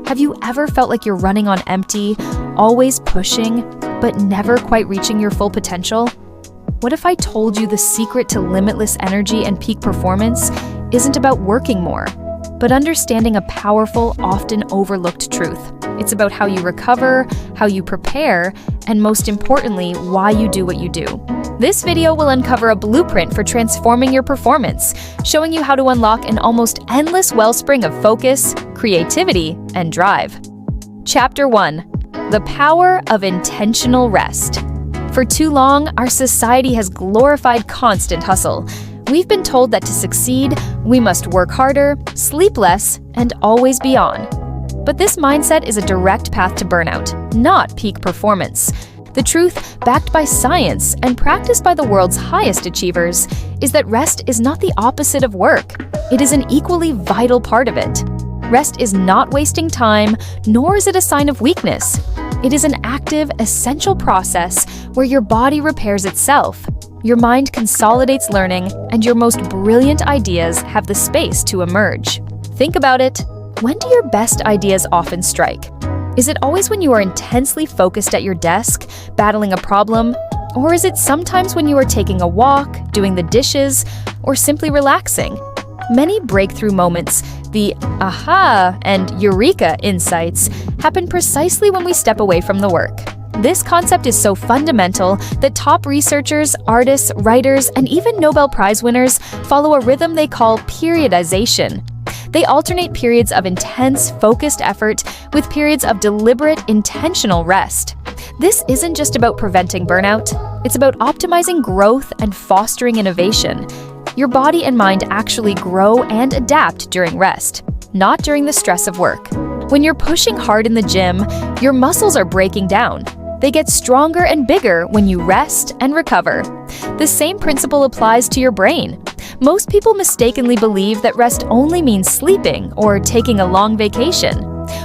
Have you ever felt like you're running on empty, always pushing, but never quite reaching your full potential? What if I told you the secret to limitless energy and peak performance isn't about working more, but understanding a powerful, often overlooked truth? It's about how you recover, how you prepare, and most importantly, why you do what you do. This video will uncover a blueprint for transforming your performance, showing you how to unlock an almost endless wellspring of focus, creativity, and drive. Chapter 1: The Power of Intentional Rest. For too long, our society has glorified constant hustle. We've been told that to succeed, we must work harder, sleep less, and always be on. But this mindset is a direct path to burnout, not peak performance. The truth, backed by science and practiced by the world's highest achievers, is that rest is not the opposite of work. It is an equally vital part of it. Rest is not wasting time, nor is it a sign of weakness. It is an active, essential process where your body repairs itself, your mind consolidates learning, and your most brilliant ideas have the space to emerge. Think about it. When do your best ideas often strike? Is it always when you are intensely focused at your desk, battling a problem? Or is it sometimes when you are taking a walk, doing the dishes, or simply relaxing? Many breakthrough moments, the aha and eureka insights, happen precisely when we step away from the work. This concept is so fundamental that top researchers, artists, writers, and even Nobel Prize winners follow a rhythm they call periodization. They alternate periods of intense, focused effort with periods of deliberate, intentional rest. This isn't just about preventing burnout, it's about optimizing growth and fostering innovation. Your body and mind actually grow and adapt during rest, not during the stress of work. When you're pushing hard in the gym, your muscles are breaking down. They get stronger and bigger when you rest and recover. The same principle applies to your brain. Most people mistakenly believe that rest only means sleeping or taking a long vacation.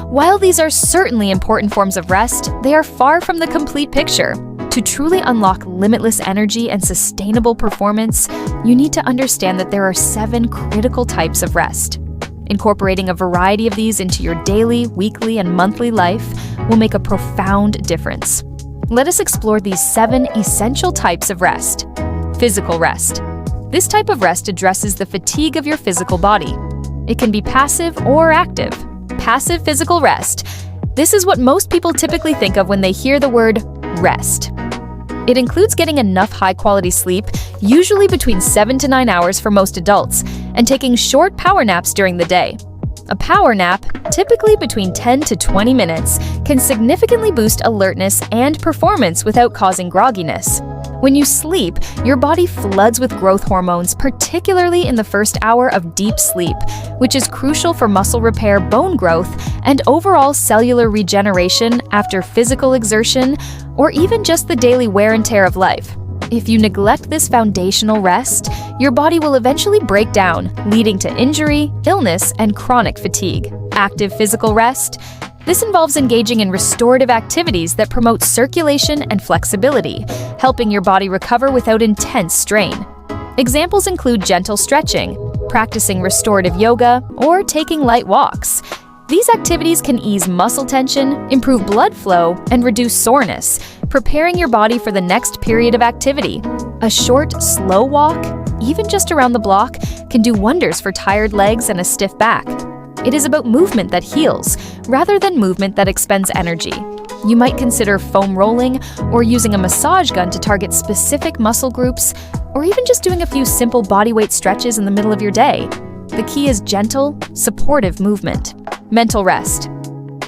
While these are certainly important forms of rest, they are far from the complete picture. To truly unlock limitless energy and sustainable performance, you need to understand that there are 7 critical types of rest. Incorporating a variety of these into your daily, weekly, and monthly life will make a profound difference. Let us explore these 7 essential types of rest. Physical rest. This type of rest addresses the fatigue of your physical body. It can be passive or active. Passive physical rest. This is what most people typically think of when they hear the word rest. It includes getting enough high-quality sleep, usually between 7 to 9 hours for most adults, and taking short power naps during the day. A power nap, typically between 10 to 20 minutes, can significantly boost alertness and performance without causing grogginess. When you sleep, your body floods with growth hormones, particularly in the first hour of deep sleep, which is crucial for muscle repair, bone growth, and overall cellular regeneration after physical exertion, or even just the daily wear and tear of life. If you neglect this foundational rest, your body will eventually break down, leading to injury, illness, and chronic fatigue. Active physical rest. This involves engaging in restorative activities that promote circulation and flexibility, helping your body recover without intense strain. Examples include gentle stretching, practicing restorative yoga, or taking light walks. These activities can ease muscle tension, improve blood flow, and reduce soreness, preparing your body for the next period of activity. A short, slow walk, even just around the block, can do wonders for tired legs and a stiff back. It is about movement that heals, rather than movement that expends energy. You might consider foam rolling or using a massage gun to target specific muscle groups, or even just doing a few simple bodyweight stretches in the middle of your day. The key is gentle, supportive movement. Mental rest.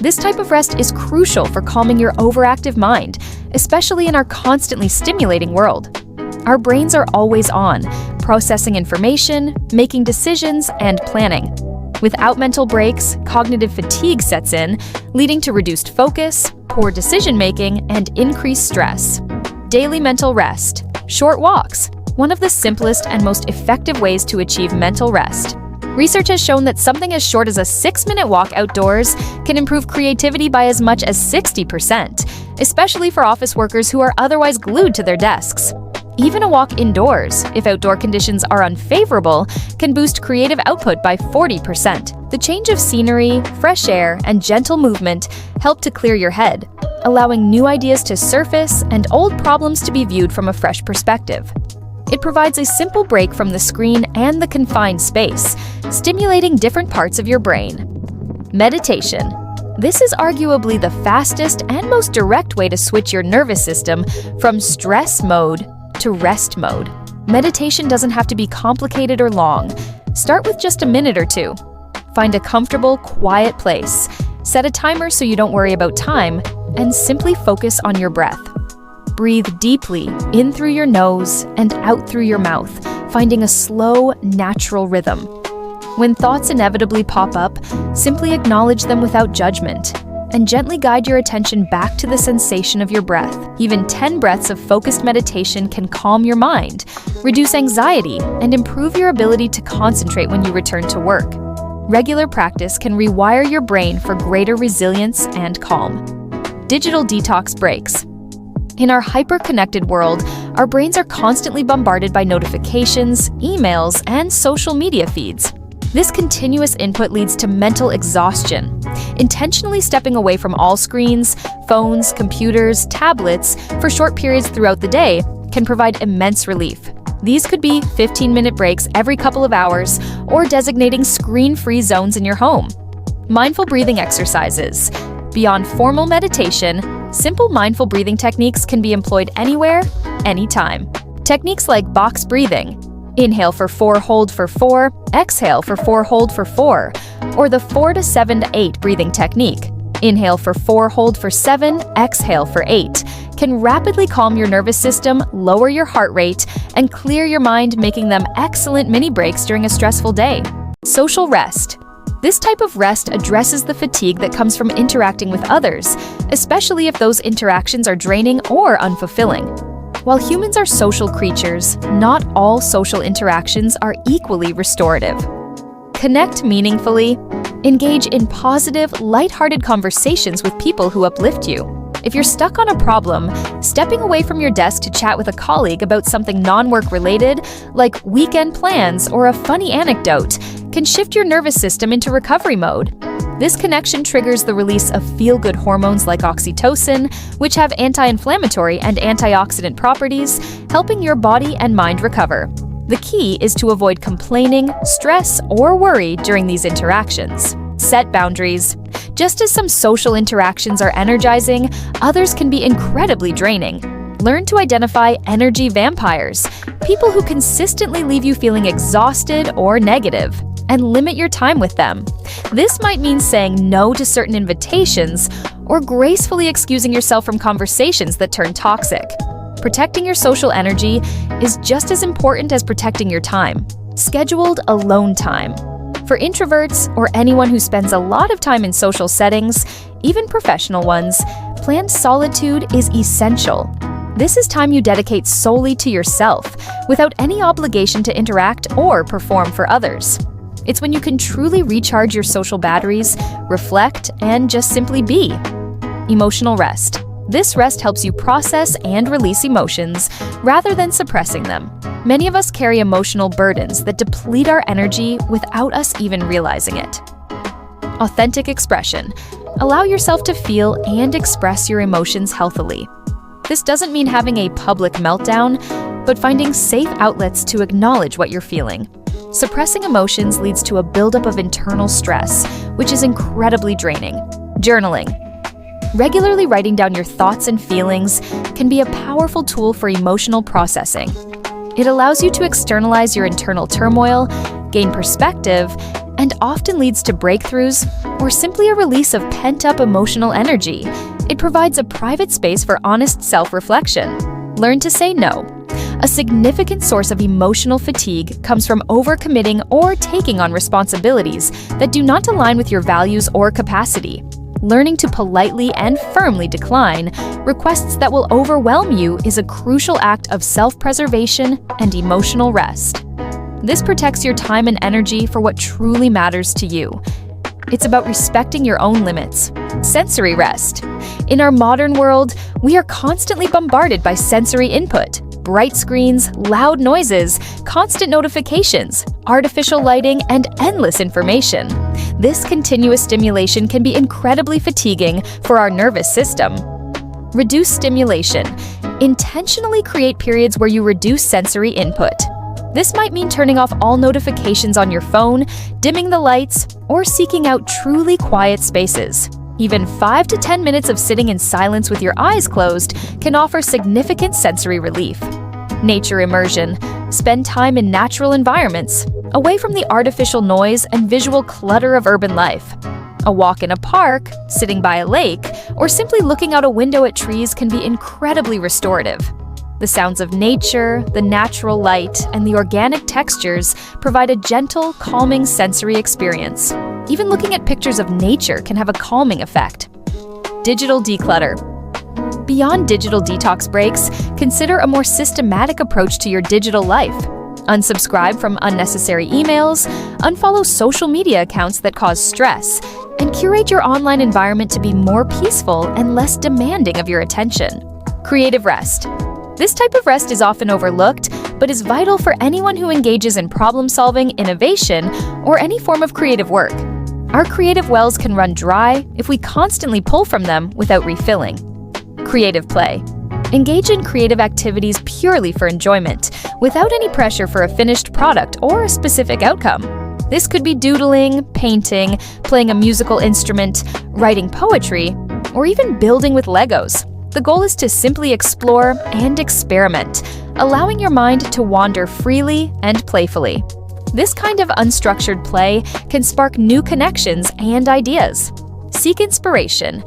This type of rest is crucial for calming your overactive mind, especially in our constantly stimulating world. Our brains are always on, processing information, making decisions, and planning. Without mental breaks, cognitive fatigue sets in, leading to reduced focus, poor decision-making, and increased stress. Daily mental rest. Short walks. One of the simplest and most effective ways to achieve mental rest. Research has shown that something as short as a 6-minute walk outdoors can improve creativity by as much as 60%, especially for office workers who are otherwise glued to their desks. Even a walk indoors, if outdoor conditions are unfavorable, can boost creative output by 40%. The change of scenery, fresh air, and gentle movement help to clear your head, allowing new ideas to surface and old problems to be viewed from a fresh perspective. It provides a simple break from the screen and the confined space, stimulating different parts of your brain. Meditation. This is arguably the fastest and most direct way to switch your nervous system from stress mode to rest mode. Meditation doesn't have to be complicated or long. Start with just a minute or two. Find a comfortable, quiet place. Set a timer so you don't worry about time, and simply focus on your breath. Breathe deeply in through your nose and out through your mouth, finding a slow, natural rhythm. When thoughts inevitably pop up, simply acknowledge them without judgment, and gently guide your attention back to the sensation of your breath. Even 10 breaths of focused meditation can calm your mind, reduce anxiety, and improve your ability to concentrate when you return to work. Regular practice can rewire your brain for greater resilience and calm. Digital detox breaks. In our hyper-connected world, our brains are constantly bombarded by notifications, emails, and social media feeds. This continuous input leads to mental exhaustion. Intentionally stepping away from all screens, phones, computers, tablets for short periods throughout the day can provide immense relief. These could be 15-minute breaks every couple of hours or designating screen-free zones in your home. Mindful breathing exercises. Beyond formal meditation, simple mindful breathing techniques can be employed anywhere, anytime. Techniques like box breathing, inhale for 4, hold for 4, exhale for 4, hold for 4, or the 4 to 7 to 8 breathing technique, inhale for 4, hold for 7, exhale for 8, can rapidly calm your nervous system, lower your heart rate, and clear your mind, making them excellent mini breaks during a stressful day. Social rest. This type of rest addresses the fatigue that comes from interacting with others, especially if those interactions are draining or unfulfilling. While humans are social creatures, not all social interactions are equally restorative. Connect meaningfully. Engage in positive, lighthearted conversations with people who uplift you. If you're stuck on a problem, stepping away from your desk to chat with a colleague about something non-work related, like weekend plans or a funny anecdote, can shift your nervous system into recovery mode. This connection triggers the release of feel-good hormones like oxytocin, which have anti-inflammatory and antioxidant properties, helping your body and mind recover. The key is to avoid complaining, stress, or worry during these interactions. Set boundaries. Just as some social interactions are energizing, others can be incredibly draining. Learn to identify energy vampires, people who consistently leave you feeling exhausted or negative, and limit your time with them. This might mean saying no to certain invitations or gracefully excusing yourself from conversations that turn toxic. Protecting your social energy is just as important as protecting your time. Scheduled alone time. For introverts or anyone who spends a lot of time in social settings, even professional ones, planned solitude is essential. This is time you dedicate solely to yourself, without any obligation to interact or perform for others. It's when you can truly recharge your social batteries, reflect, and just simply be. Emotional rest. This rest helps you process and release emotions rather than suppressing them. Many of us carry emotional burdens that deplete our energy without us even realizing it. Authentic expression. Allow yourself to feel and express your emotions healthily. This doesn't mean having a public meltdown, but finding safe outlets to acknowledge what you're feeling. Suppressing emotions leads to a buildup of internal stress, which is incredibly draining. Journaling. Regularly writing down your thoughts and feelings can be a powerful tool for emotional processing. It allows you to externalize your internal turmoil, gain perspective, and often leads to breakthroughs or simply a release of pent-up emotional energy. It provides a private space for honest self-reflection. Learn to say no. A significant source of emotional fatigue comes from overcommitting or taking on responsibilities that do not align with your values or capacity. Learning to politely and firmly decline requests that will overwhelm you is a crucial act of self-preservation and emotional rest. This protects your time and energy for what truly matters to you. It's about respecting your own limits. Sensory rest. In our modern world, we are constantly bombarded by sensory input. bright screens, loud noises, constant notifications, artificial lighting, and endless information. This continuous stimulation can be incredibly fatiguing for our nervous system. Reduce stimulation. Intentionally create periods where you reduce sensory input. This might mean turning off all notifications on your phone, dimming the lights, or seeking out truly quiet spaces. Even 5 to 10 minutes of sitting in silence with your eyes closed can offer significant sensory relief. Nature immersion. Spend time in natural environments, away from the artificial noise and visual clutter of urban life. A walk in a park, sitting by a lake, or simply looking out a window at trees can be incredibly restorative. The sounds of nature, the natural light, and the organic textures provide a gentle, calming sensory experience. Even looking at pictures of nature can have a calming effect. Digital declutter. Beyond digital detox breaks, consider a more systematic approach to your digital life. Unsubscribe from unnecessary emails, unfollow social media accounts that cause stress, and curate your online environment to be more peaceful and less demanding of your attention. Creative rest. This type of rest is often overlooked, but is vital for anyone who engages in problem-solving, innovation, or any form of creative work. Our creative wells can run dry if we constantly pull from them without refilling. Creative play. Engage in creative activities purely for enjoyment, without any pressure for a finished product or a specific outcome. This could be doodling, painting, playing a musical instrument, writing poetry, or even building with Legos. The goal is to simply explore and experiment, allowing your mind to wander freely and playfully. This kind of unstructured play can spark new connections and ideas. Seek inspiration.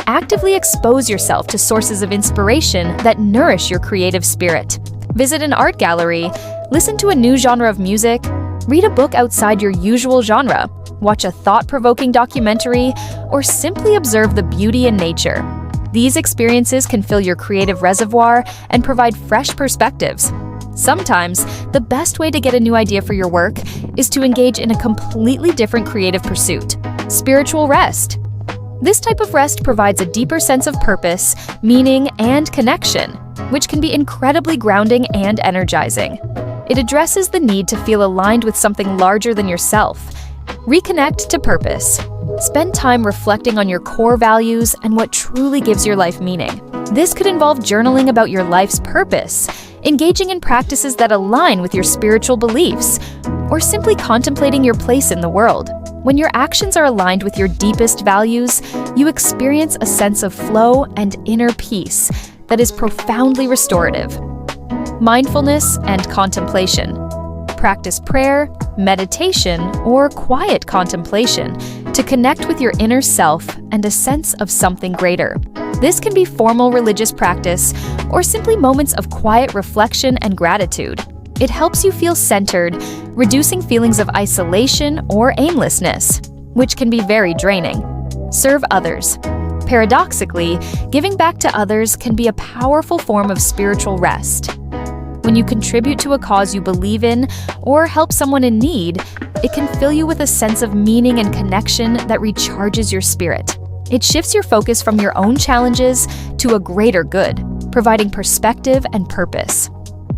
Actively expose yourself to sources of inspiration that nourish your creative spirit. Visit an art gallery, listen to a new genre of music, read a book outside your usual genre, watch a thought-provoking documentary, or simply observe the beauty in nature. These experiences can fill your creative reservoir and provide fresh perspectives. Sometimes, the best way to get a new idea for your work is to engage in a completely different creative pursuit: spiritual rest. This type of rest provides a deeper sense of purpose, meaning, and connection, which can be incredibly grounding and energizing. It addresses the need to feel aligned with something larger than yourself. Reconnect to purpose. Spend time reflecting on your core values and what truly gives your life meaning. This could involve journaling about your life's purpose, engaging in practices that align with your spiritual beliefs, or simply contemplating your place in the world. When your actions are aligned with your deepest values, you experience a sense of flow and inner peace that is profoundly restorative. Mindfulness and contemplation. Practice prayer, meditation, or quiet contemplation to connect with your inner self and a sense of something greater. This can be formal religious practice or simply moments of quiet reflection and gratitude. It helps you feel centered, reducing feelings of isolation or aimlessness, which can be very draining. Serve others. Paradoxically, giving back to others can be a powerful form of spiritual rest. When you contribute to a cause you believe in or help someone in need, it can fill you with a sense of meaning and connection that recharges your spirit. It shifts your focus from your own challenges to a greater good, providing perspective and purpose.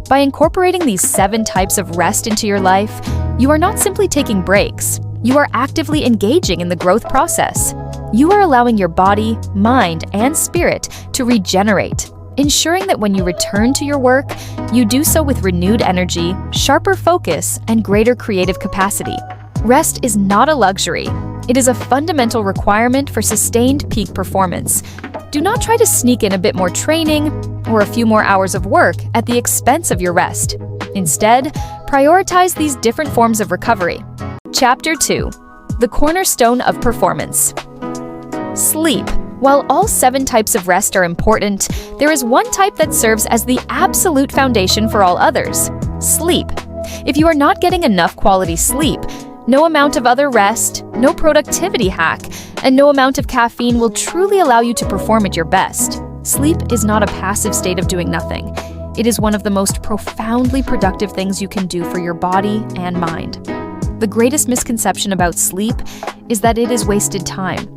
By incorporating these 7 types of rest into your life, you are not simply taking breaks. You are actively engaging in the growth process. You are allowing your body, mind, and spirit to regenerate, ensuring that when you return to your work, you do so with renewed energy, sharper focus, and greater creative capacity. Rest is not a luxury. It is a fundamental requirement for sustained peak performance. Do not try to sneak in a bit more training or a few more hours of work at the expense of your rest. Instead, prioritize these different forms of recovery. Chapter 2: The Cornerstone of Performance. Sleep. While all 7 types of rest are important, there is one type that serves as the absolute foundation for all others: sleep. If you are not getting enough quality sleep, no amount of other rest, no productivity hack, and no amount of caffeine will truly allow you to perform at your best. Sleep is not a passive state of doing nothing. It is one of the most profoundly productive things you can do for your body and mind. The greatest misconception about sleep is that it is wasted time.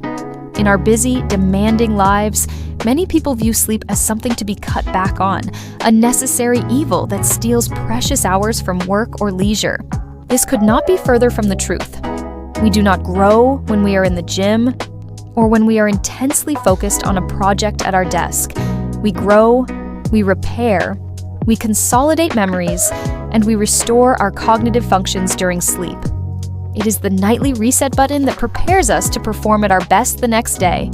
In our busy, demanding lives, many people view sleep as something to be cut back on, a necessary evil that steals precious hours from work or leisure. This could not be further from the truth. We do not grow when we are in the gym or when we are intensely focused on a project at our desk. We grow, we repair, we consolidate memories, and we restore our cognitive functions during sleep. It is the nightly reset button that prepares us to perform at our best the next day.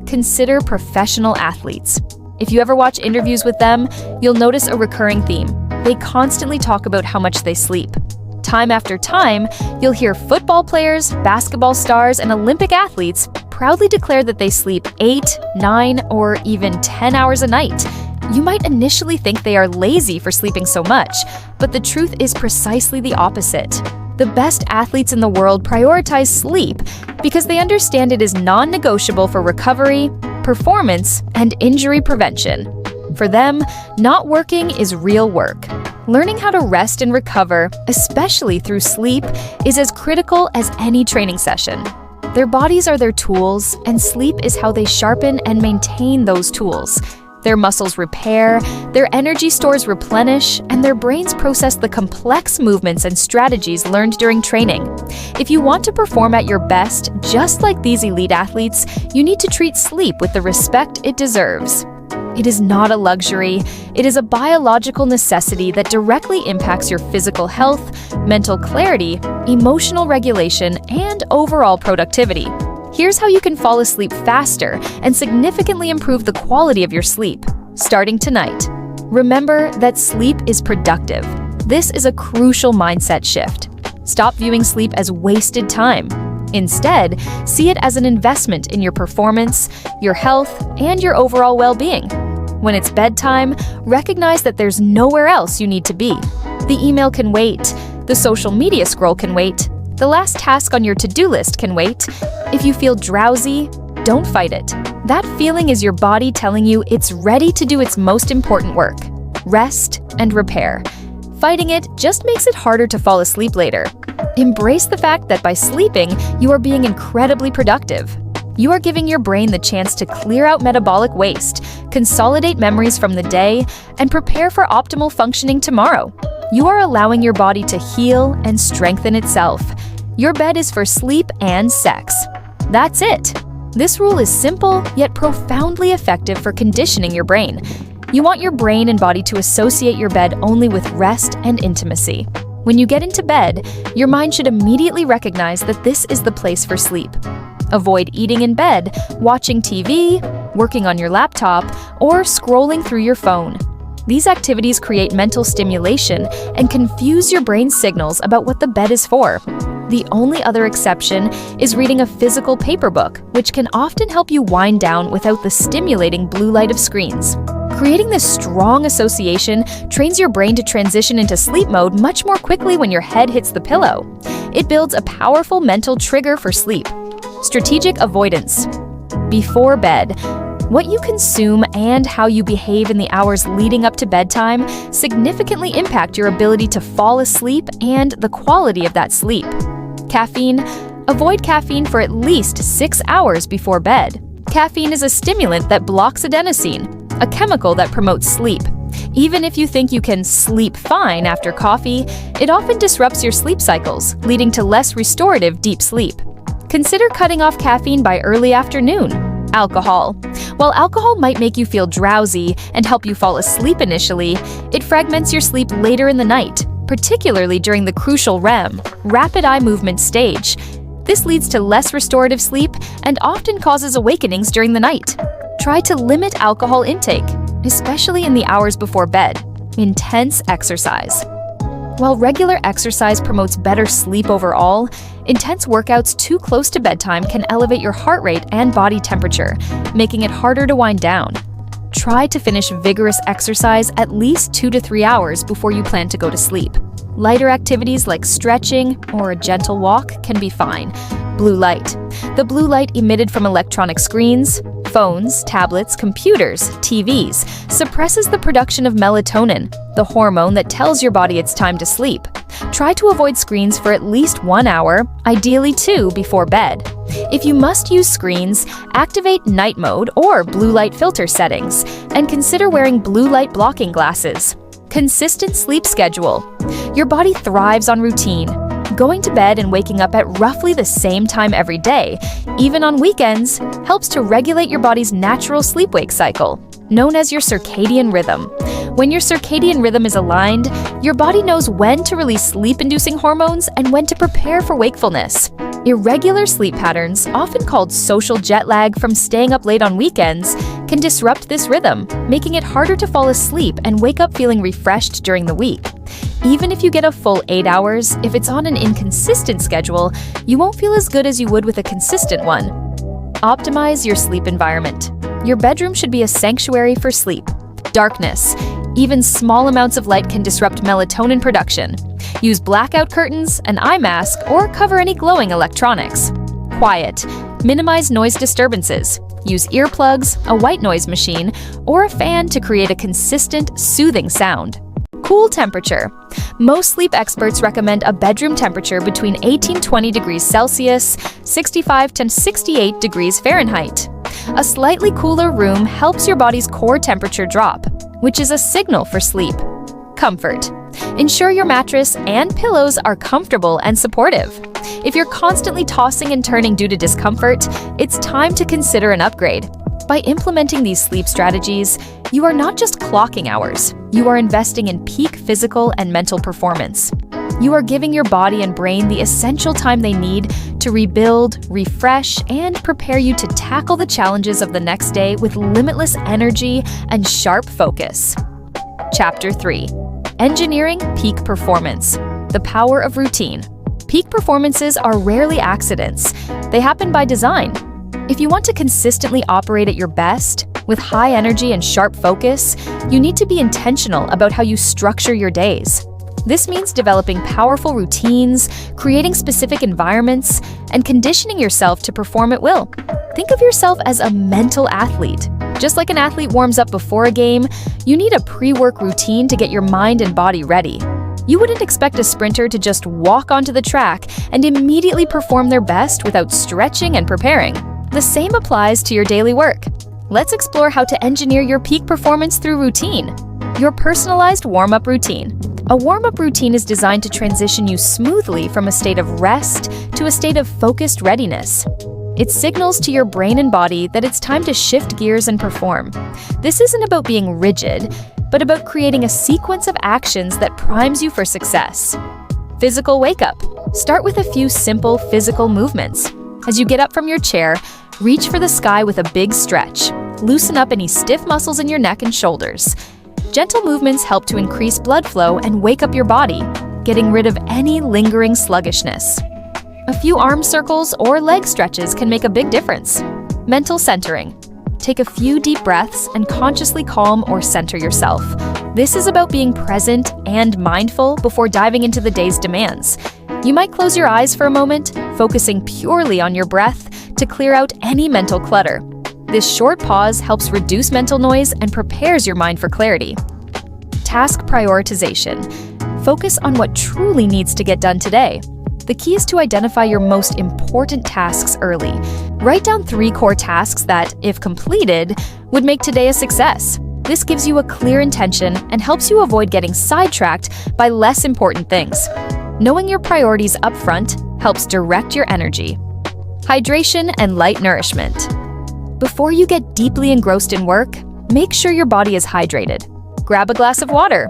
Consider professional athletes. If you ever watch interviews with them, you'll notice a recurring theme. They constantly talk about how much they sleep. Time after time, you'll hear football players, basketball stars, and Olympic athletes proudly declare that they sleep 8, 9, or even 10 hours a night. You might initially think they are lazy for sleeping so much, but the truth is precisely the opposite. The best athletes in the world prioritize sleep because they understand it is non-negotiable for recovery, performance, and injury prevention. For them, not working is real work. Learning how to rest and recover, especially through sleep, is as critical as any training session. Their bodies are their tools, and sleep is how they sharpen and maintain those tools. Their muscles repair, their energy stores replenish, and their brains process the complex movements and strategies learned during training. If you want to perform at your best, just like these elite athletes, you need to treat sleep with the respect it deserves. It is not a luxury, it is a biological necessity that directly impacts your physical health, mental clarity, emotional regulation, and overall productivity. Here's how you can fall asleep faster and significantly improve the quality of your sleep, starting tonight. Remember that sleep is productive. This is a crucial mindset shift. Stop viewing sleep as wasted time. Instead, see it as an investment in your performance, your health, and your overall well-being. When it's bedtime, recognize that there's nowhere else you need to be. The email can wait, the social media scroll can wait, the last task on your to-do list can wait. If you feel drowsy, don't fight it. That feeling is your body telling you it's ready to do its most important work: rest and repair. Fighting it just makes it harder to fall asleep later. Embrace the fact that by sleeping, you are being incredibly productive. You are giving your brain the chance to clear out metabolic waste, consolidate memories from the day, and prepare for optimal functioning tomorrow. You are allowing your body to heal and strengthen itself. Your bed is for sleep and sex. That's it. This rule is simple yet profoundly effective for conditioning your brain. You want your brain and body to associate your bed only with rest and intimacy. When you get into bed, your mind should immediately recognize that this is the place for sleep. Avoid eating in bed, watching TV, working on your laptop, or scrolling through your phone. These activities create mental stimulation and confuse your brain's signals about what the bed is for. The only other exception is reading a physical paper book, which can often help you wind down without the stimulating blue light of screens. Creating this strong association trains your brain to transition into sleep mode much more quickly when your head hits the pillow. It builds a powerful mental trigger for sleep. Strategic avoidance. Before bed, what you consume and how you behave in the hours leading up to bedtime significantly impact your ability to fall asleep and the quality of that sleep. Caffeine. Avoid caffeine for at least 6 hours before bed. Caffeine is a stimulant that blocks adenosine, a chemical that promotes sleep. Even if you think you can sleep fine after coffee, it often disrupts your sleep cycles, leading to less restorative deep sleep. Consider cutting off caffeine by early afternoon. Alcohol. While alcohol might make you feel drowsy and help you fall asleep initially, it fragments your sleep later in the night, particularly during the crucial REM, rapid eye movement stage. This leads to less restorative sleep and often causes awakenings during the night. Try to limit alcohol intake, especially in the hours before bed. Intense exercise. While regular exercise promotes better sleep overall, intense workouts too close to bedtime can elevate your heart rate and body temperature, making it harder to wind down. Try to finish vigorous exercise at least 2 to 3 hours before you plan to go to sleep. Lighter activities like stretching or a gentle walk can be fine. Blue light. The blue light emitted from electronic screens, phones, tablets, computers, TVs, suppresses the production of melatonin, the hormone that tells your body it's time to sleep. Try to avoid screens for at least 1 hour, ideally 2 before bed. If you must use screens, activate night mode or blue light filter settings, and consider wearing blue light blocking glasses. Consistent sleep schedule. Your body thrives on routine. Going to bed and waking up at roughly the same time every day, even on weekends, helps to regulate your body's natural sleep-wake cycle, known as your circadian rhythm. When your circadian rhythm is aligned, your body knows when to release sleep-inducing hormones and when to prepare for wakefulness. Irregular sleep patterns, often called social jet lag from staying up late on weekends, can disrupt this rhythm, making it harder to fall asleep and wake up feeling refreshed during the week. Even if you get a full 8 hours, if it's on an inconsistent schedule, you won't feel as good as you would with a consistent one. Optimize your sleep environment. Your bedroom should be a sanctuary for sleep. Darkness. Even small amounts of light can disrupt melatonin production. Use blackout curtains, an eye mask, or cover any glowing electronics. Quiet. Minimize noise disturbances. Use earplugs, a white noise machine, or a fan to create a consistent, soothing sound. Cool temperature. Most sleep experts recommend a bedroom temperature between 18-20 degrees Celsius, 65 to 68 degrees Fahrenheit. A slightly cooler room helps your body's core temperature drop, which is a signal for sleep. Comfort. Ensure your mattress and pillows are comfortable and supportive. If you're constantly tossing and turning due to discomfort, it's time to consider an upgrade. By implementing these sleep strategies, you are not just clocking hours, you are investing in peak physical and mental performance. You are giving your body and brain the essential time they need to rebuild, refresh, and prepare you to tackle the challenges of the next day with limitless energy and sharp focus. Chapter 3. Engineering Peak Performance. The Power of Routine. Peak performances are rarely accidents. They happen by design. If you want to consistently operate at your best, with high energy and sharp focus, you need to be intentional about how you structure your days. This means developing powerful routines, creating specific environments, and conditioning yourself to perform at will. Think of yourself as a mental athlete. Just like an athlete warms up before a game, you need a pre-work routine to get your mind and body ready. You wouldn't expect a sprinter to just walk onto the track and immediately perform their best without stretching and preparing. The same applies to your daily work. Let's explore how to engineer your peak performance through routine. Your personalized warm-up routine. A warm-up routine is designed to transition you smoothly from a state of rest to a state of focused readiness. It signals to your brain and body that it's time to shift gears and perform. This isn't about being rigid, but about creating a sequence of actions that primes you for success. Physical wake-up. Start with a few simple physical movements. As you get up from your chair, reach for the sky with a big stretch. Loosen up any stiff muscles in your neck and shoulders. Gentle movements help to increase blood flow and wake up your body, getting rid of any lingering sluggishness. A few arm circles or leg stretches can make a big difference. Mental centering. Take a few deep breaths and consciously calm or center yourself. This is about being present and mindful before diving into the day's demands. You might close your eyes for a moment, focusing purely on your breath to clear out any mental clutter. This short pause helps reduce mental noise and prepares your mind for clarity. Task prioritization. Focus on what truly needs to get done today. The key is to identify your most important tasks early. Write down 3 core tasks that, if completed, would make today a success. This gives you a clear intention and helps you avoid getting sidetracked by less important things. Knowing your priorities up front helps direct your energy. Hydration and light nourishment. Before you get deeply engrossed in work, make sure your body is hydrated. Grab a glass of water.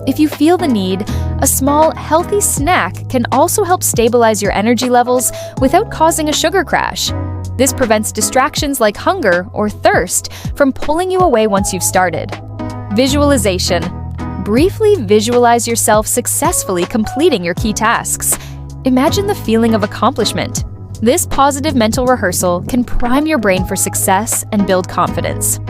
If you feel the need, a small, healthy snack can also help stabilize your energy levels without causing a sugar crash. This prevents distractions like hunger or thirst from pulling you away once you've started. Visualization. Briefly visualize yourself successfully completing your key tasks. Imagine the feeling of accomplishment. This positive mental rehearsal can prime your brain for success and build confidence.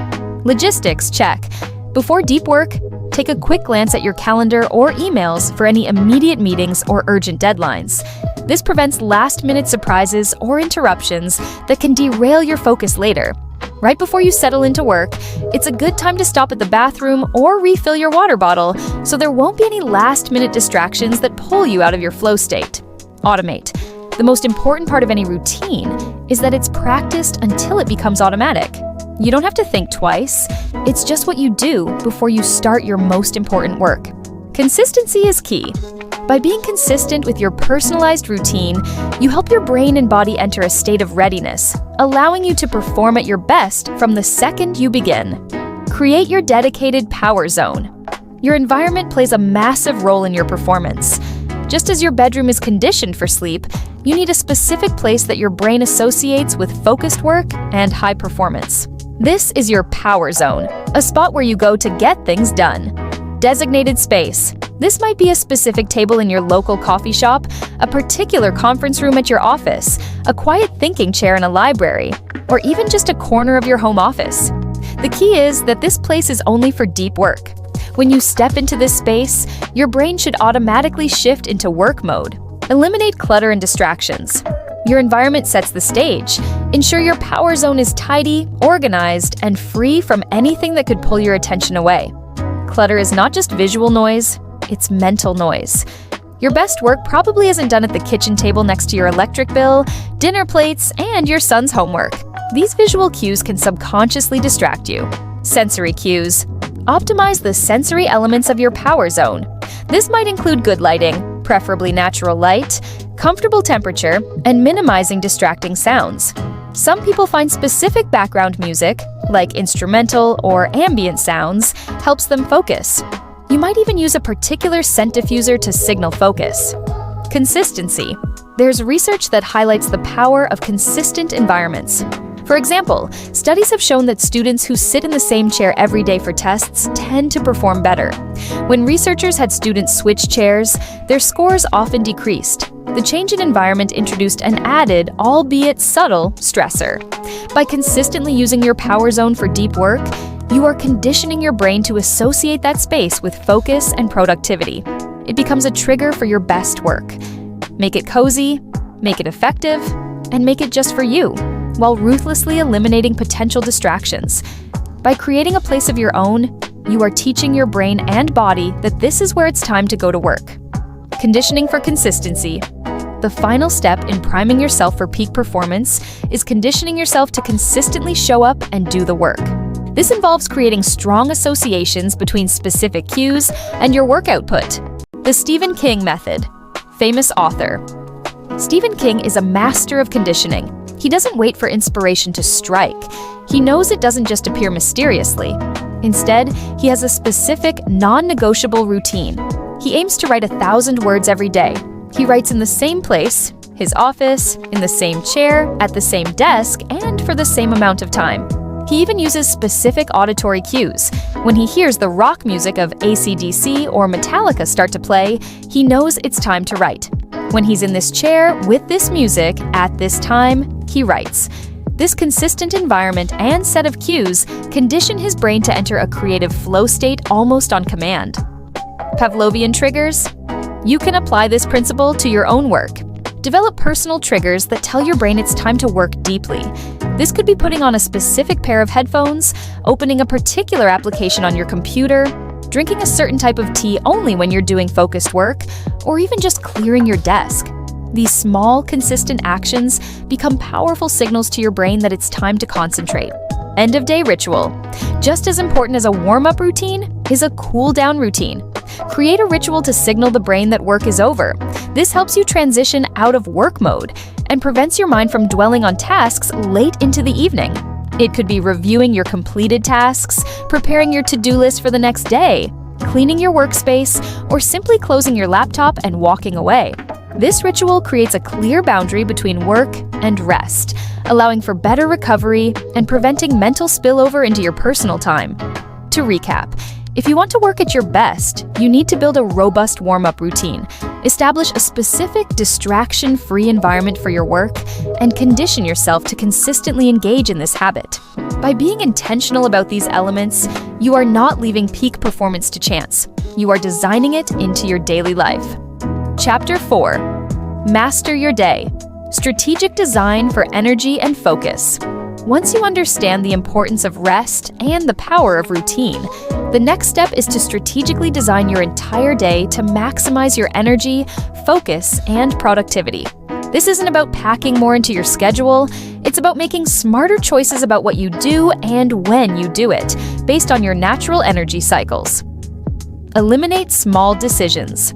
Logistics check. Before deep work, take a quick glance at your calendar or emails for any immediate meetings or urgent deadlines. This prevents last-minute surprises or interruptions that can derail your focus later. Right before you settle into work, it's a good time to stop at the bathroom or refill your water bottle so there won't be any last-minute distractions that pull you out of your flow state. Automate. The most important part of any routine is that it's practiced until it becomes automatic. You don't have to think twice. It's just what you do before you start your most important work. Consistency is key. By being consistent with your personalized routine, you help your brain and body enter a state of readiness, allowing you to perform at your best from the second you begin. Create your dedicated power zone. Your environment plays a massive role in your performance. Just as your bedroom is conditioned for sleep, you need a specific place that your brain associates with focused work and high performance. This is your power zone, a spot where you go to get things done. Designated space. This might be a specific table in your local coffee shop, a particular conference room at your office, a quiet thinking chair in a library, or even just a corner of your home office. The key is that this place is only for deep work. When you step into this space, your brain should automatically shift into work mode. Eliminate clutter and distractions. Your environment sets the stage. Ensure your power zone is tidy, organized, and free from anything that could pull your attention away. Clutter is not just visual noise, it's mental noise. Your best work probably isn't done at the kitchen table next to your electric bill, dinner plates, and your son's homework. These visual cues can subconsciously distract you. Sensory cues. Optimize the sensory elements of your power zone. This might include good lighting, preferably natural light, comfortable temperature, and minimizing distracting sounds. Some people find specific background music, like instrumental or ambient sounds, helps them focus. You might even use a particular scent diffuser to signal focus. Consistency. There's research that highlights the power of consistent environments. For example, studies have shown that students who sit in the same chair every day for tests tend to perform better. When researchers had students switch chairs, their scores often decreased. The change in environment introduced an added, albeit subtle, stressor. By consistently using your power zone for deep work, you are conditioning your brain to associate that space with focus and productivity. It becomes a trigger for your best work. Make it cozy, make it effective, and make it just for you, while ruthlessly eliminating potential distractions. By creating a place of your own, you are teaching your brain and body that this is where it's time to go to work. Conditioning for consistency. The final step in priming yourself for peak performance is conditioning yourself to consistently show up and do the work. This involves creating strong associations between specific cues and your work output. The Stephen King method. Famous author. Stephen King is a master of conditioning. He doesn't wait for inspiration to strike. He knows it doesn't just appear mysteriously. Instead, he has a specific, non-negotiable routine. He aims to write 1,000 words every day. He writes in the same place, his office, in the same chair, at the same desk, and for the same amount of time. He even uses specific auditory cues. When he hears the rock music of AC/DC or Metallica start to play, he knows it's time to write. When he's in this chair with this music at this time, he writes. This consistent environment and set of cues condition his brain to enter a creative flow state almost on command. Pavlovian triggers? You can apply this principle to your own work. Develop personal triggers that tell your brain it's time to work deeply. This could be putting on a specific pair of headphones, opening a particular application on your computer, drinking a certain type of tea only when you're doing focused work, or even just clearing your desk. These small, consistent actions become powerful signals to your brain that it's time to concentrate. End-of-day ritual. Just as important as a warm-up routine is a cool-down routine. Create a ritual to signal the brain that work is over. This helps you transition out of work mode and prevents your mind from dwelling on tasks late into the evening. It could be reviewing your completed tasks, preparing your to-do list for the next day, cleaning your workspace, or simply closing your laptop and walking away. This ritual creates a clear boundary between work and rest, allowing for better recovery and preventing mental spillover into your personal time. To recap, if you want to work at your best, you need to build a robust warm-up routine, establish a specific distraction-free environment for your work, and condition yourself to consistently engage in this habit. By being intentional about these elements, you are not leaving peak performance to chance. You are designing it into your daily life. Chapter 4. Master your day. Strategic design for energy and focus. Once you understand the importance of rest and the power of routine, the next step is to strategically design your entire day to maximize your energy, focus, and productivity. This isn't about packing more into your schedule, it's about making smarter choices about what you do and when you do it, based on your natural energy cycles. Eliminate small decisions.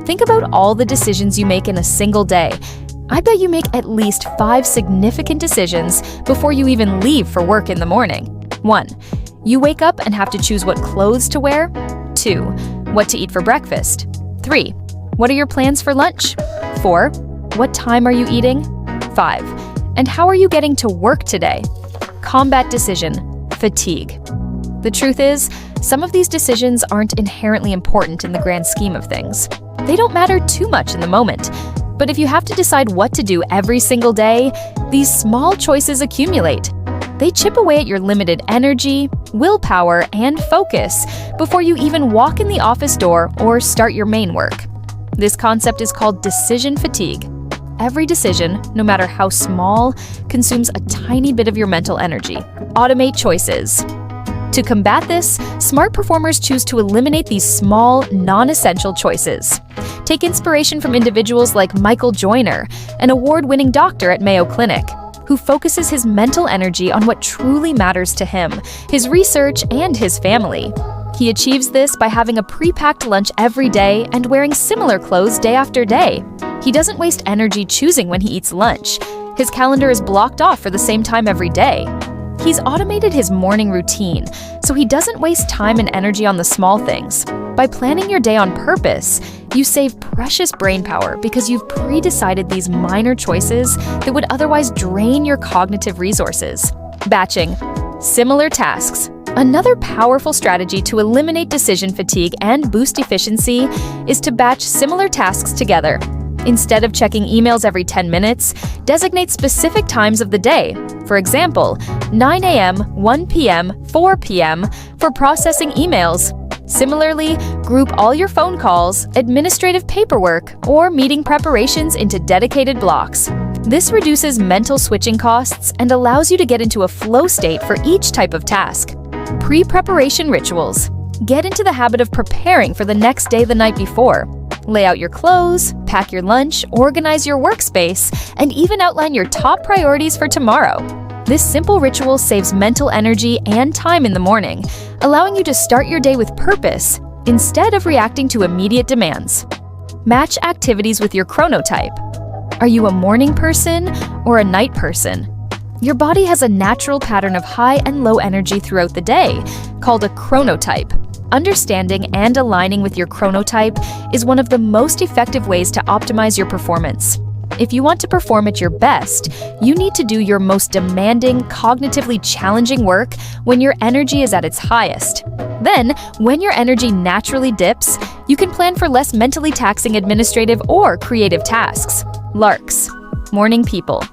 Think about all the decisions you make in a single day. I bet you make at least 5 significant decisions before you even leave for work in the morning. 1. You wake up and have to choose what clothes to wear. 2. What to eat for breakfast. 3. What are your plans for lunch? 4. What time are you eating? 5. And how are you getting to work today? Combat decision: fatigue. The truth is, some of these decisions aren't inherently important in the grand scheme of things. They don't matter too much in the moment. But if you have to decide what to do every single day, these small choices accumulate. They chip away at your limited energy, willpower, and focus before you even walk in the office door or start your main work. This concept is called decision fatigue. Every decision, no matter how small, consumes a tiny bit of your mental energy. Automate choices. To combat this, smart performers choose to eliminate these small, non-essential choices. Take inspiration from individuals like Michael Joyner, an award-winning doctor at Mayo Clinic, who focuses his mental energy on what truly matters to him, his research, and his family. He achieves this by having a pre-packed lunch every day and wearing similar clothes day after day. He doesn't waste energy choosing when he eats lunch. His calendar is blocked off for the same time every day. He's automated his morning routine, so he doesn't waste time and energy on the small things. By planning your day on purpose, you save precious brain power because you've pre-decided these minor choices that would otherwise drain your cognitive resources. Batching. Similar tasks. Another powerful strategy to eliminate decision fatigue and boost efficiency is to batch similar tasks together. Instead of checking emails every 10 minutes, designate specific times of the day. For example, 9 a.m., 1 p.m., 4 p.m. for processing emails. Similarly, group all your phone calls, administrative paperwork, or meeting preparations into dedicated blocks. This reduces mental switching costs and allows you to get into a flow state for each type of task. Pre-preparation rituals. Get into the habit of preparing for the next day the night before. Lay out your clothes, pack your lunch, organize your workspace, and even outline your top priorities for tomorrow. This simple ritual saves mental energy and time in the morning, allowing you to start your day with purpose instead of reacting to immediate demands. Match activities with your chronotype. Are you a morning person or a night person? Your body has a natural pattern of high and low energy throughout the day, called a chronotype. Understanding and aligning with your chronotype is one of the most effective ways to optimize your performance. If you want to perform at your best, you need to do your most demanding, cognitively challenging work when your energy is at its highest. Then, when your energy naturally dips, you can plan for less mentally taxing administrative or creative tasks. Larks. Morning people.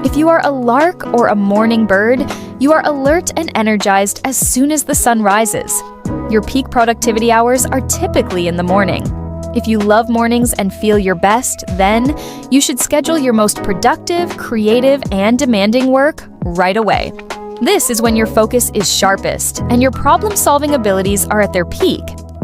If you are a lark or a morning bird, you are alert and energized as soon as the sun rises. Your peak productivity hours are typically in the morning. If you love mornings and feel your best, then you should schedule your most productive, creative, and demanding work right away. This is when your focus is sharpest and your problem-solving abilities are at their peak.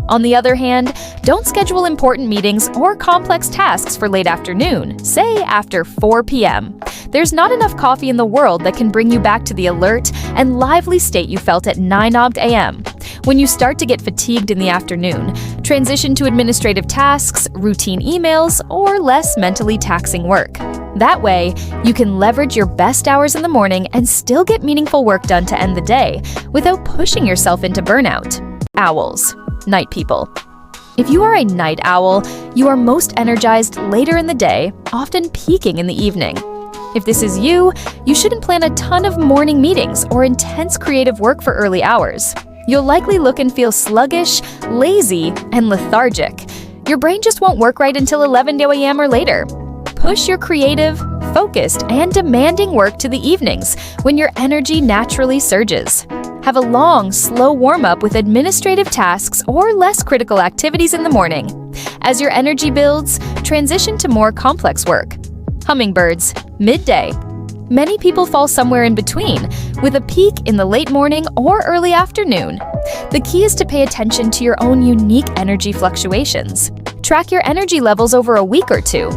On the other hand, don't schedule important meetings or complex tasks for late afternoon, say after 4 p.m. There's not enough coffee in the world that can bring you back to the alert and lively state you felt at 9 a.m. When you start to get fatigued in the afternoon, transition to administrative tasks, routine emails, or less mentally taxing work. That way, you can leverage your best hours in the morning and still get meaningful work done to end the day without pushing yourself into burnout. Owls. Night people. If you are a night owl, you are most energized later in the day, often peaking in the evening. If this is you, you shouldn't plan a ton of morning meetings or intense creative work for early hours. You'll likely look and feel sluggish, lazy, and lethargic. Your brain just won't work right until 11 a.m. or later. Push your creative, focused, and demanding work to the evenings when your energy naturally surges. Have a long, slow warm-up with administrative tasks or less critical activities in the morning. As your energy builds, transition to more complex work. Hummingbirds, midday. Many people fall somewhere in between, with a peak in the late morning or early afternoon. The key is to pay attention to your own unique energy fluctuations. Track your energy levels over a week or two.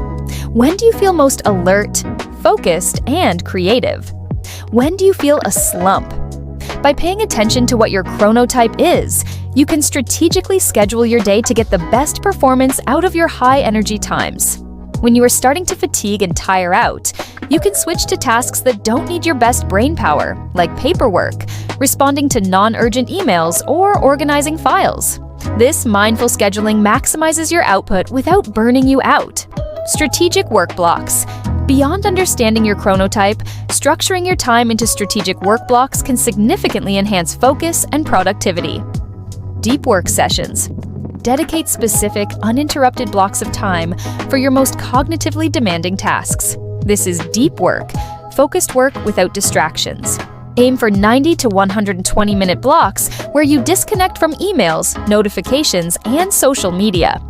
When do you feel most alert, focused, and creative? When do you feel a slump? By paying attention to what your chronotype is, you can strategically schedule your day to get the best performance out of your high-energy times. When you are starting to fatigue and tire out, you can switch to tasks that don't need your best brain power, like paperwork, responding to non-urgent emails, or organizing files. This mindful scheduling maximizes your output without burning you out. Strategic work blocks. Beyond understanding your chronotype, structuring your time into strategic work blocks can significantly enhance focus and productivity. Deep work sessions. Dedicate specific, uninterrupted blocks of time for your most cognitively demanding tasks. This is deep work, focused work without distractions. Aim for 90 to 120-minute blocks where you disconnect from emails, notifications, and social media.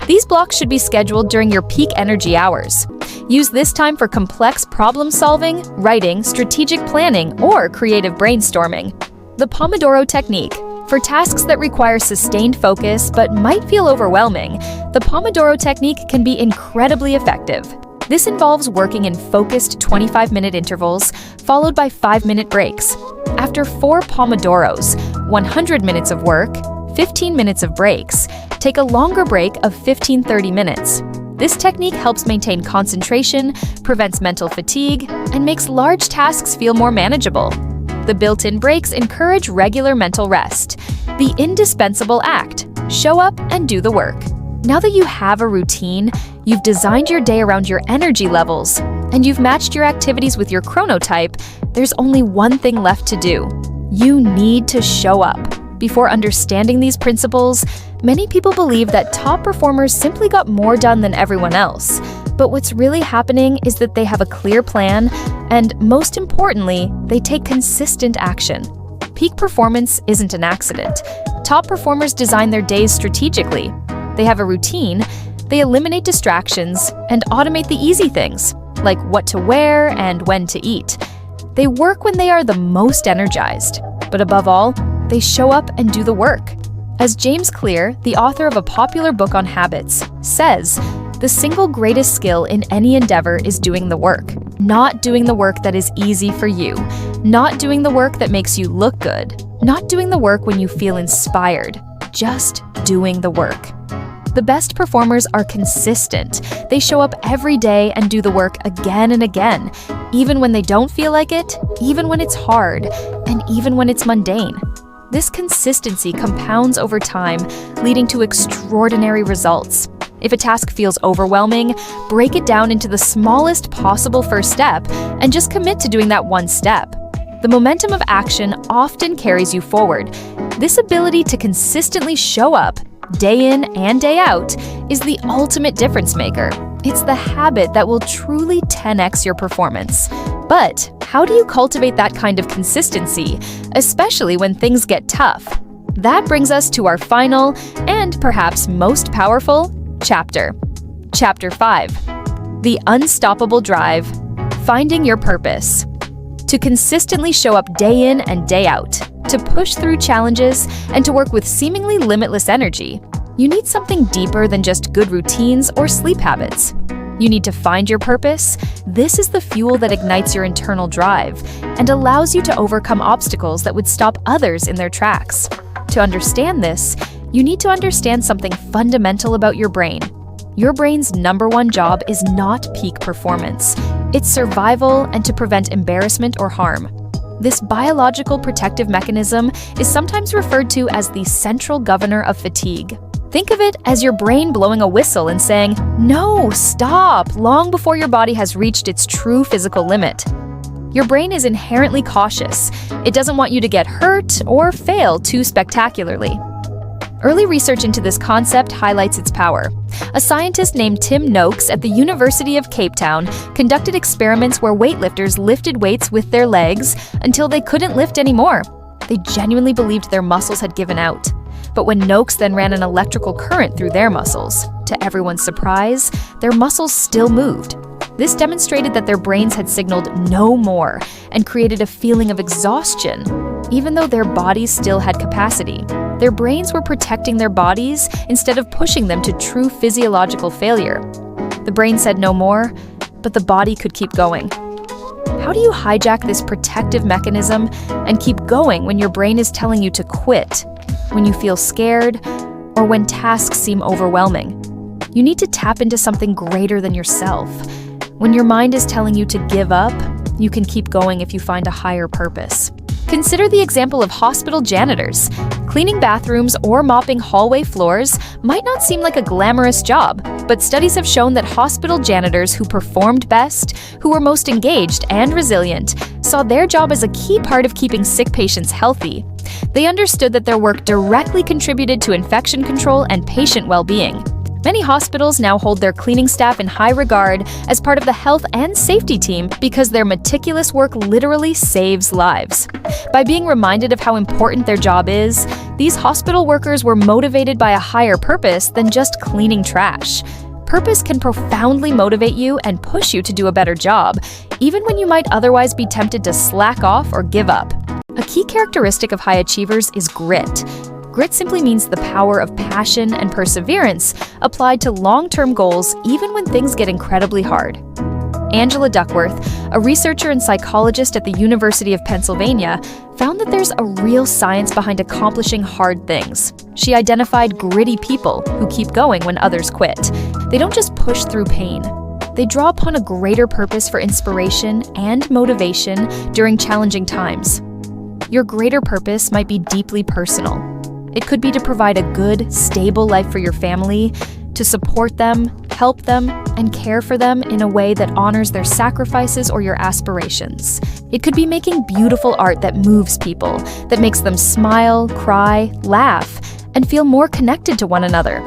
These blocks should be scheduled during your peak energy hours. Use this time for complex problem-solving, writing, strategic planning, or creative brainstorming. The Pomodoro Technique. For tasks that require sustained focus but might feel overwhelming, the Pomodoro Technique can be incredibly effective. This involves working in focused 25-minute intervals, followed by 5-minute breaks. After 4 Pomodoros, 100 minutes of work, 15 minutes of breaks, take a longer break of 15-30 minutes. This technique helps maintain concentration, prevents mental fatigue, and makes large tasks feel more manageable. The built-in breaks encourage regular mental rest. The indispensable act: show up and do the work. Now that you have a routine, you've designed your day around your energy levels, and you've matched your activities with your chronotype, there's only one thing left to do. You need to show up. Before understanding these principles, many people believe that top performers simply got more done than everyone else. But what's really happening is that they have a clear plan, and most importantly, they take consistent action. Peak performance isn't an accident. Top performers design their days strategically. They have a routine, they eliminate distractions, and automate the easy things, like what to wear and when to eat. They work when they are the most energized. But above all, they show up and do the work. As James Clear, the author of a popular book on habits, says, the single greatest skill in any endeavor is doing the work. Not doing the work that is easy for you. Not doing the work that makes you look good. Not doing the work when you feel inspired. Just doing the work. The best performers are consistent. They show up every day and do the work again and again, even when they don't feel like it, even when it's hard, and even when it's mundane. This consistency compounds over time, leading to extraordinary results. If a task feels overwhelming, break it down into the smallest possible first step and just commit to doing that one step. The momentum of action often carries you forward. This ability to consistently show up, day in and day out, is the ultimate difference maker. It's the habit that will truly 10x your performance. But how do you cultivate that kind of consistency, especially when things get tough? That brings us to our final, and perhaps most powerful, chapter. Chapter 5. The Unstoppable Drive. Finding Your Purpose. To consistently show up day in and day out, to push through challenges, and to work with seemingly limitless energy, you need something deeper than just good routines or sleep habits. You need to find your purpose. This is the fuel that ignites your internal drive and allows you to overcome obstacles that would stop others in their tracks. To understand this, you need to understand something fundamental about your brain. Your brain's #1 job is not peak performance. It's survival and to prevent embarrassment or harm. This biological protective mechanism is sometimes referred to as the central governor of fatigue. Think of it as your brain blowing a whistle and saying, "No, stop," long before your body has reached its true physical limit. Your brain is inherently cautious. It doesn't want you to get hurt or fail too spectacularly. Early research into this concept highlights its power. A scientist named Tim Noakes at the University of Cape Town conducted experiments where weightlifters lifted weights with their legs until they couldn't lift anymore. They genuinely believed their muscles had given out. But when Noakes then ran an electrical current through their muscles, to everyone's surprise, their muscles still moved. This demonstrated that their brains had signaled no more and created a feeling of exhaustion, even though their bodies still had capacity. Their brains were protecting their bodies instead of pushing them to true physiological failure. The brain said no more, but the body could keep going. How do you hijack this protective mechanism and keep going when your brain is telling you to quit, when you feel scared, or when tasks seem overwhelming? You need to tap into something greater than yourself. When your mind is telling you to give up, you can keep going if you find a higher purpose. Consider the example of hospital janitors. Cleaning bathrooms or mopping hallway floors might not seem like a glamorous job, but studies have shown that hospital janitors who performed best, who were most engaged and resilient, saw their job as a key part of keeping sick patients healthy. They understood that their work directly contributed to infection control and patient well-being. Many hospitals now hold their cleaning staff in high regard as part of the health and safety team because their meticulous work literally saves lives. By being reminded of how important their job is, these hospital workers were motivated by a higher purpose than just cleaning trash. Purpose can profoundly motivate you and push you to do a better job, even when you might otherwise be tempted to slack off or give up. A key characteristic of high achievers is grit. Grit simply means the power of passion and perseverance applied to long-term goals even when things get incredibly hard. Angela Duckworth, a researcher and psychologist at the University of Pennsylvania, found that there's a real science behind accomplishing hard things. She identified gritty people who keep going when others quit. They don't just push through pain. They draw upon a greater purpose for inspiration and motivation during challenging times. Your greater purpose might be deeply personal. It could be to provide a good, stable life for your family, to support them, help them, and care for them in a way that honors their sacrifices or your aspirations. It could be making beautiful art that moves people, that makes them smile, cry, laugh, and feel more connected to one another.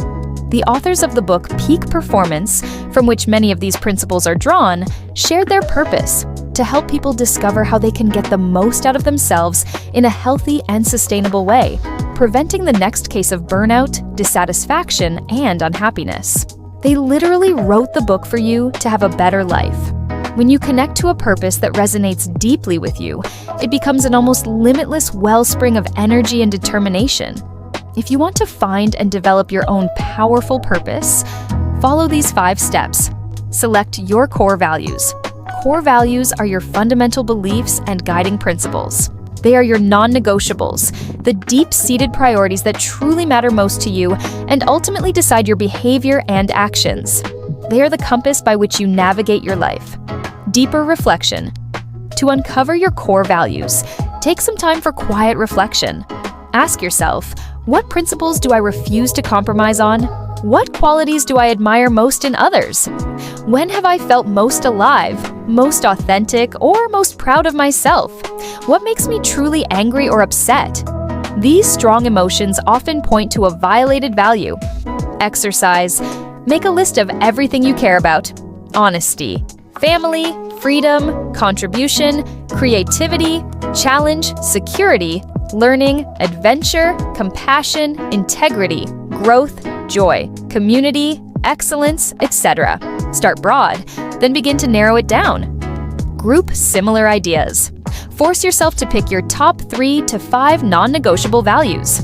The authors of the book Peak Performance, from which many of these principles are drawn, shared their purpose to help people discover how they can get the most out of themselves in a healthy and sustainable way, preventing the next case of burnout, dissatisfaction, and unhappiness. They literally wrote the book for you to have a better life. When you connect to a purpose that resonates deeply with you, it becomes an almost limitless wellspring of energy and determination. If you want to find and develop your own powerful purpose, follow these 5 steps. Select your core values. Core values are your fundamental beliefs and guiding principles. They are your non-negotiables, the deep-seated priorities that truly matter most to you and ultimately decide your behavior and actions. They are the compass by which you navigate your life. Deeper reflection. To uncover your core values, take some time for quiet reflection. Ask yourself, what principles do I refuse to compromise on? What qualities do I admire most in others? When have I felt most alive, most authentic, or most proud of myself? What makes me truly angry or upset? These strong emotions often point to a violated value. Exercise. Make a list of everything you care about. Honesty, family, freedom, contribution, creativity, challenge, security, learning, adventure, compassion, integrity, growth, joy, community, excellence, etc. Start broad, then begin to narrow it down. Group similar ideas. Force yourself to pick your top 3 to 5 non-negotiable values.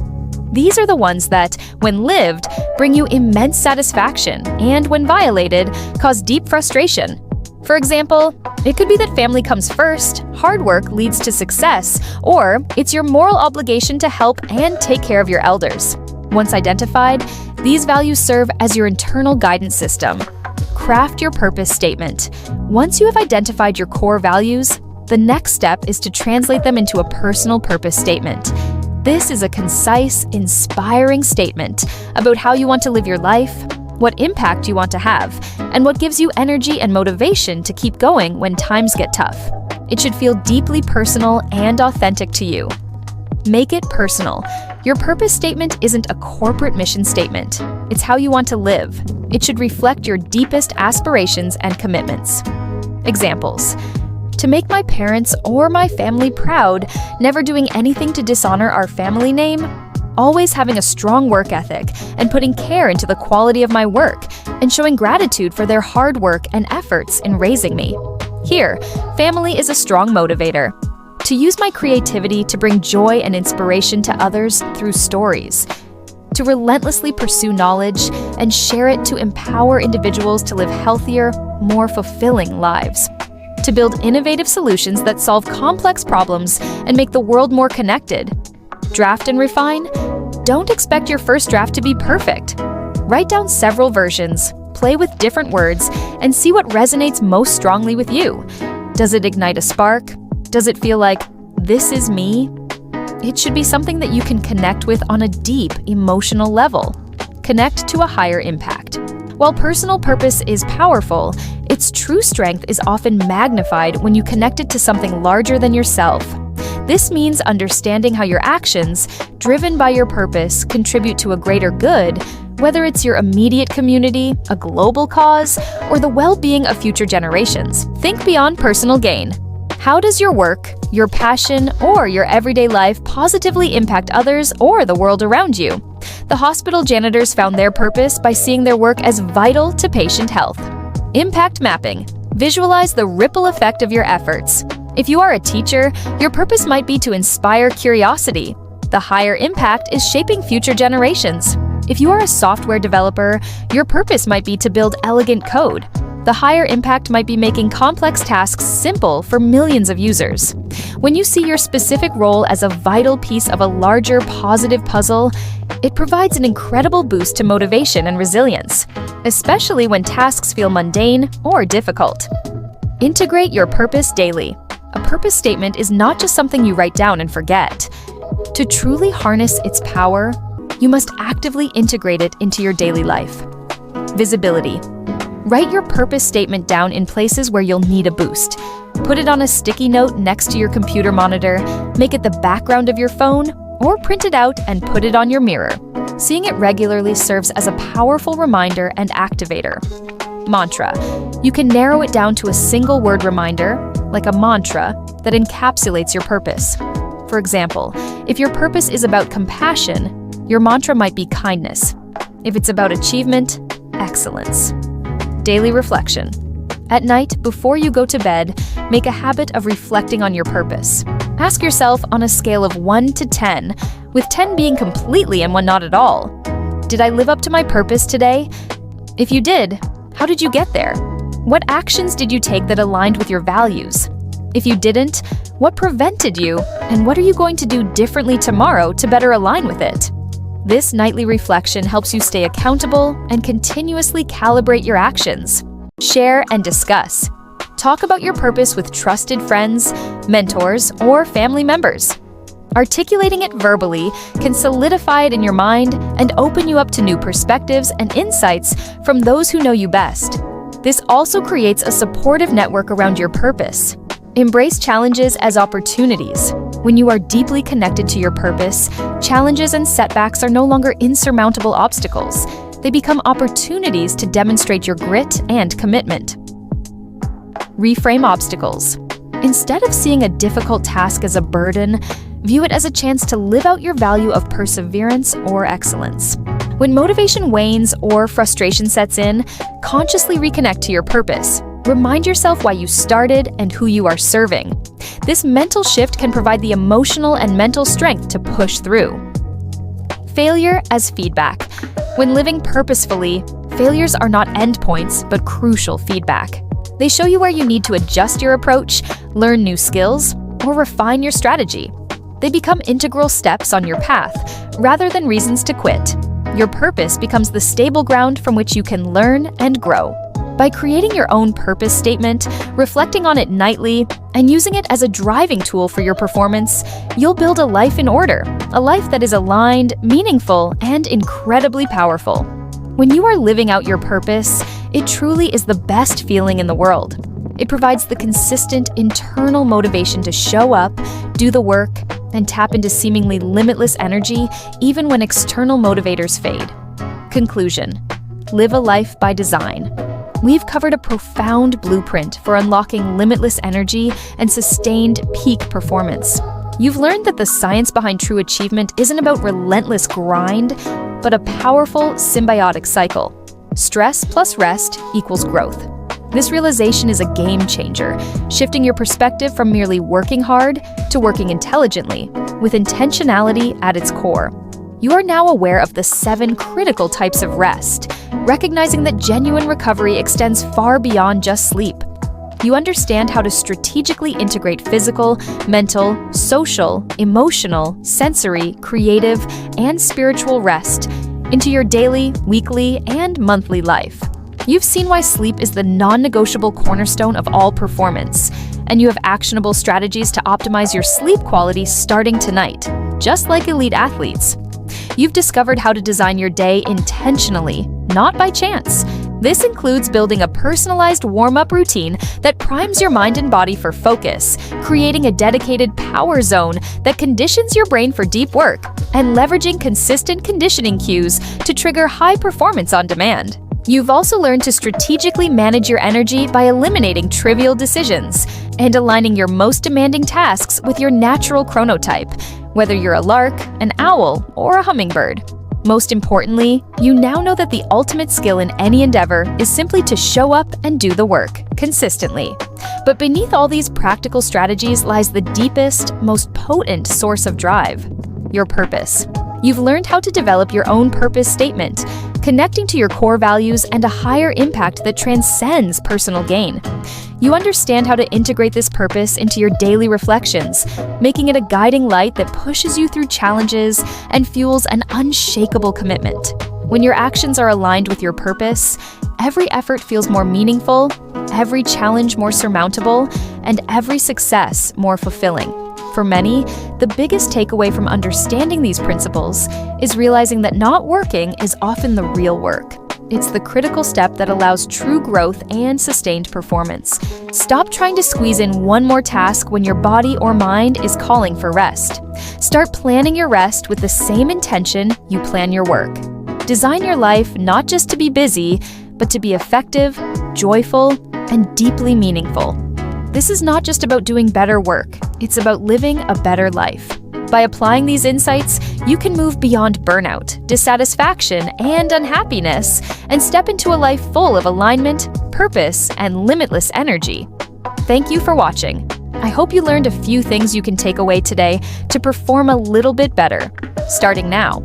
These are the ones that, when lived, bring you immense satisfaction and, when violated, cause deep frustration. For example, it could be that family comes first, hard work leads to success, or it's your moral obligation to help and take care of your elders. Once identified, these values serve as your internal guidance system. Craft your purpose statement. Once you have identified your core values, the next step is to translate them into a personal purpose statement. This is a concise, inspiring statement about how you want to live your life, what impact you want to have, and what gives you energy and motivation to keep going when times get tough. It should feel deeply personal and authentic to you. Make it personal. Your purpose statement isn't a corporate mission statement. It's how you want to live. It should reflect your deepest aspirations and commitments. Examples. To make my parents or my family proud, never doing anything to dishonor our family name, always having a strong work ethic and putting care into the quality of my work, and showing gratitude for their hard work and efforts in raising me. Here, family is a strong motivator. To use my creativity to bring joy and inspiration to others through stories. To relentlessly pursue knowledge and share it to empower individuals to live healthier, more fulfilling lives. To build innovative solutions that solve complex problems and make the world more connected. Draft and refine? Don't expect your first draft to be perfect. Write down several versions, play with different words, and see what resonates most strongly with you. Does it ignite a spark? Does it feel like, this is me? It should be something that you can connect with on a deep, emotional level. Connect to a higher impact. While personal purpose is powerful, its true strength is often magnified when you connect it to something larger than yourself. This means understanding how your actions, driven by your purpose, contribute to a greater good, whether it's your immediate community, a global cause, or the well-being of future generations. Think beyond personal gain. How does your work, your passion, or your everyday life positively impact others or the world around you? The hospital janitors found their purpose by seeing their work as vital to patient health. Impact mapping. Visualize the ripple effect of your efforts. If you are a teacher, your purpose might be to inspire curiosity. The higher impact is shaping future generations. If you are a software developer, your purpose might be to build elegant code. The higher impact might be making complex tasks simple for millions of users. When you see your specific role as a vital piece of a larger positive puzzle, it provides an incredible boost to motivation and resilience, especially when tasks feel mundane or difficult. Integrate your purpose daily. A purpose statement is not just something you write down and forget. To truly harness its power, you must actively integrate it into your daily life. Visibility. Write your purpose statement down in places where you'll need a boost. Put it on a sticky note next to your computer monitor, make it the background of your phone, or print it out and put it on your mirror. Seeing it regularly serves as a powerful reminder and activator. Mantra. You can narrow it down to a single word reminder, like a mantra, that encapsulates your purpose. For example, if your purpose is about compassion, your mantra might be kindness. If it's about achievement, excellence. Daily reflection. At night, before you go to bed, make a habit of reflecting on your purpose. Ask yourself on a scale of 1 to 10, with 10 being completely and 1 not at all. Did I live up to my purpose today? If you did, how did you get there? What actions did you take that aligned with your values? If you didn't, what prevented you, and what are you going to do differently tomorrow to better align with it? This nightly reflection helps you stay accountable and continuously calibrate your actions. Share and discuss. Talk about your purpose with trusted friends, mentors, or family members. Articulating it verbally can solidify it in your mind and open you up to new perspectives and insights from those who know you best. This also creates a supportive network around your purpose. Embrace challenges as opportunities. When you are deeply connected to your purpose, challenges and setbacks are no longer insurmountable obstacles. They become opportunities to demonstrate your grit and commitment. Reframe obstacles. Instead of seeing a difficult task as a burden, view it as a chance to live out your value of perseverance or excellence. When motivation wanes or frustration sets in, consciously reconnect to your purpose. Remind yourself why you started and who you are serving. This mental shift can provide the emotional and mental strength to push through. Failure as feedback. When living purposefully, failures are not endpoints, but crucial feedback. They show you where you need to adjust your approach, learn new skills, or refine your strategy. They become integral steps on your path, rather than reasons to quit. Your purpose becomes the stable ground from which you can learn and grow. By creating your own purpose statement, reflecting on it nightly, and using it as a driving tool for your performance, you'll build a life in order, a life that is aligned, meaningful, and incredibly powerful. When you are living out your purpose, it truly is the best feeling in the world. It provides the consistent internal motivation to show up, do the work, and tap into seemingly limitless energy even when external motivators fade. Conclusion: live a life by design. We've covered a profound blueprint for unlocking limitless energy and sustained peak performance. You've learned that the science behind true achievement isn't about relentless grind, but a powerful symbiotic cycle. Stress plus rest equals growth. This realization is a game changer, shifting your perspective from merely working hard to working intelligently, with intentionality at its core. You are now aware of the 7 critical types of rest, recognizing that genuine recovery extends far beyond just sleep. You understand how to strategically integrate physical, mental, social, emotional, sensory, creative, and spiritual rest into your daily, weekly, and monthly life. You've seen why sleep is the non-negotiable cornerstone of all performance, and you have actionable strategies to optimize your sleep quality starting tonight, just like elite athletes. You've discovered how to design your day intentionally, not by chance. This includes building a personalized warm-up routine that primes your mind and body for focus, creating a dedicated power zone that conditions your brain for deep work, and leveraging consistent conditioning cues to trigger high performance on demand. You've also learned to strategically manage your energy by eliminating trivial decisions and aligning your most demanding tasks with your natural chronotype, whether you're a lark, an owl, or a hummingbird. Most importantly, you now know that the ultimate skill in any endeavor is simply to show up and do the work consistently. But beneath all these practical strategies lies the deepest, most potent source of drive: your purpose. You've learned how to develop your own purpose statement, connecting to your core values and a higher impact that transcends personal gain. You understand how to integrate this purpose into your daily reflections, making it a guiding light that pushes you through challenges and fuels an unshakable commitment. When your actions are aligned with your purpose, every effort feels more meaningful, every challenge more surmountable, and every success more fulfilling. For many, the biggest takeaway from understanding these principles is realizing that not working is often the real work. It's the critical step that allows true growth and sustained performance. Stop trying to squeeze in one more task when your body or mind is calling for rest. Start planning your rest with the same intention you plan your work. Design your life not just to be busy, but to be effective, joyful, and deeply meaningful. This is not just about doing better work, it's about living a better life. By applying these insights, you can move beyond burnout, dissatisfaction, and unhappiness, and step into a life full of alignment, purpose, and limitless energy. Thank you for watching. I hope you learned a few things you can take away today to perform a little bit better, starting now.